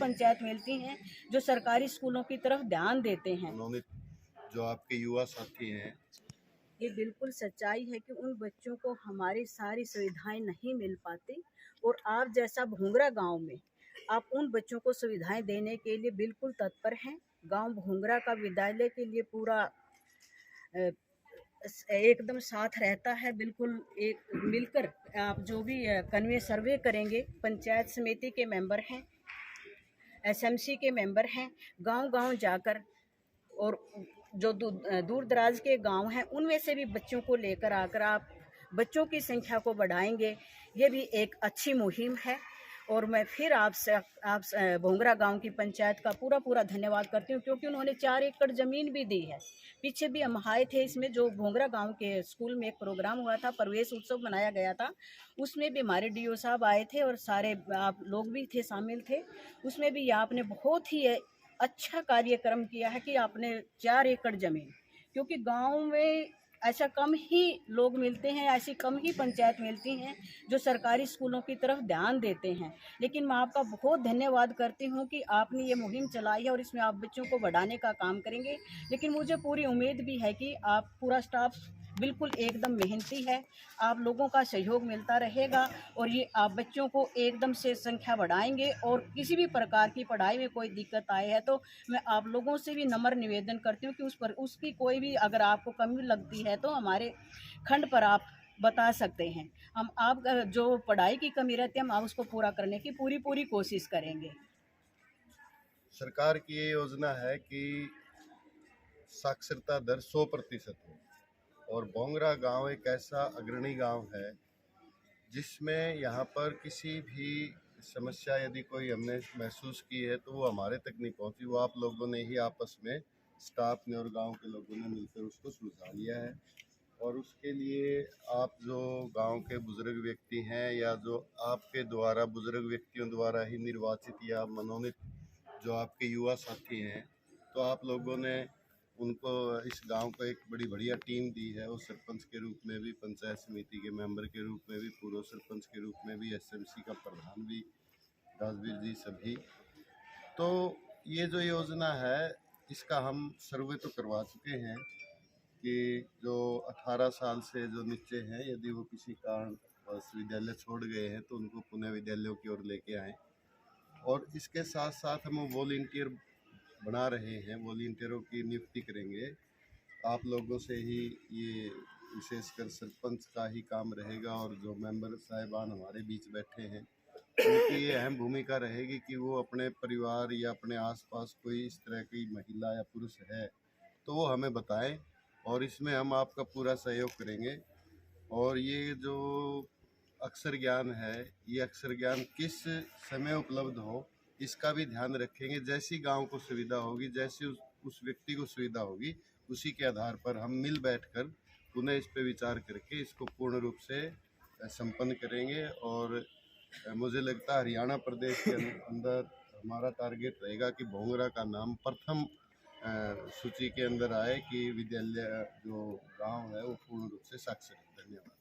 पंचायत मिलती हैं जो सरकारी स्कूलों की तरफ ध्यान देते हैं। उन्होंने जो आपके युवा साथी हैं, ये बिल्कुल सच्चाई है कि उन बच्चों को हमारी सारी सुविधाएं नहीं मिल पाती, और आप जैसा भूंगरा गांव में आप उन बच्चों को सुविधाएं देने के लिए बिल्कुल तत्पर हैं। गांव भूंगरा का विद्यालय के लिए पूरा एकदम साथ रहता है। बिल्कुल एक मिलकर आप जो भी कन्वे सर्वे करेंगे, पंचायत समिति के मेंबर हैं, एसएमसी के मेंबर हैं, गांव-गांव जाकर, और जो दूर दराज के गांव हैं उनमें से भी बच्चों को लेकर आकर आप बच्चों की संख्या को बढ़ाएंगे। ये भी एक अच्छी मुहिम है, और मैं फिर आप भोंगरा गांव की पंचायत का पूरा धन्यवाद करती हूँ, क्योंकि उन्होंने 4 एकड़ ज़मीन भी दी है। पीछे भी हम आए थे, इसमें जो भोंगरा गांव के स्कूल में एक प्रोग्राम हुआ था, प्रवेश उत्सव मनाया गया था, उसमें भी हमारे डीओ साहब आए थे और सारे आप लोग भी थे, शामिल थे। उसमें भी आपने बहुत ही अच्छा कार्यक्रम किया है कि आपने 4 एकड़ ज़मीन, क्योंकि गांव में ऐसा कम ही लोग मिलते हैं, ऐसी कम ही पंचायत मिलती हैं जो सरकारी स्कूलों की तरफ ध्यान देते हैं। लेकिन मैं आपका बहुत धन्यवाद करती हूँ कि आपने ये मुहिम चलाई है और इसमें आप बच्चों को बढ़ाने का काम करेंगे। लेकिन मुझे पूरी उम्मीद भी है कि आप पूरा स्टाफ बिल्कुल एकदम मेहनती है, आप लोगों का सहयोग मिलता रहेगा, और ये आप बच्चों को एकदम से संख्या बढ़ाएंगे। और किसी भी प्रकार की पढ़ाई में कोई दिक्कत आए है तो मैं आप लोगों से भी नम्र निवेदन करती हूँ कि उसकी कोई भी अगर आपको कमी लगती है तो हमारे खंड पर आप बता सकते हैं। हम आप जो पढ़ाई की कमी रहती है हम आप उसको पूरा करने की पूरी कोशिश करेंगे। सरकार की ये योजना है कि साक्षरता दर 100% हो, और बोंगरा गांव एक ऐसा अग्रणी गांव है जिसमें यहाँ पर किसी भी समस्या यदि कोई हमने महसूस की है तो वो हमारे तक नहीं पहुँची, वो आप लोगों ने ही आपस में, स्टाफ ने और गांव के लोगों ने मिलकर उसको सुलझा लिया है। और उसके लिए आप जो गांव के बुजुर्ग व्यक्ति हैं या जो आपके द्वारा बुजुर्ग व्यक्तियों द्वारा ही निर्वाचित या मनोनीत जो आपके युवा साथी हैं, तो आप लोगों ने उनको इस गांव को एक बड़ी बढ़िया टीम दी है। वो सरपंच के रूप में भी, पंचायत समिति के मेंबर के रूप में भी, पूर्व सरपंच के रूप में भी, एसएमसी का प्रधान भी, दासवीर जी सभी। तो ये जो योजना है इसका हम सर्वे तो करवा चुके हैं कि जो 18 साल से जो नीचे हैं यदि वो किसी कारण विद्यालय छोड़ गए हैं तो उनको पुनः विद्यालयों की ओर लेके आएँ। और इसके साथ साथ हम वॉलंटियर बना रहे हैं, वॉलंटियरों की नियुक्ति करेंगे। आप लोगों से ही ये विशेषकर सरपंच का ही काम रहेगा, और जो मेंबर साहिबान हमारे बीच बैठे हैं उनकी ये अहम भूमिका रहेगी कि वो अपने परिवार या अपने आसपास कोई इस तरह की महिला या पुरुष है तो वो हमें बताएं, और इसमें हम आपका पूरा सहयोग करेंगे। और ये जो अक्षर ज्ञान है, ये अक्षर ज्ञान किस समय उपलब्ध हो इसका भी ध्यान रखेंगे। जैसी गांव को सुविधा होगी, जैसी उस व्यक्ति को सुविधा होगी, उसी के आधार पर हम मिल बैठकर पुनः इस पर विचार करके इसको पूर्ण रूप से संपन्न करेंगे। और मुझे लगता है हरियाणा प्रदेश के अंदर हमारा टारगेट रहेगा कि भोंगरा का नाम प्रथम सूची के अंदर आए कि विद्यालय जो गांव है वो पूर्ण रूप से साक्षर है। धन्यवाद।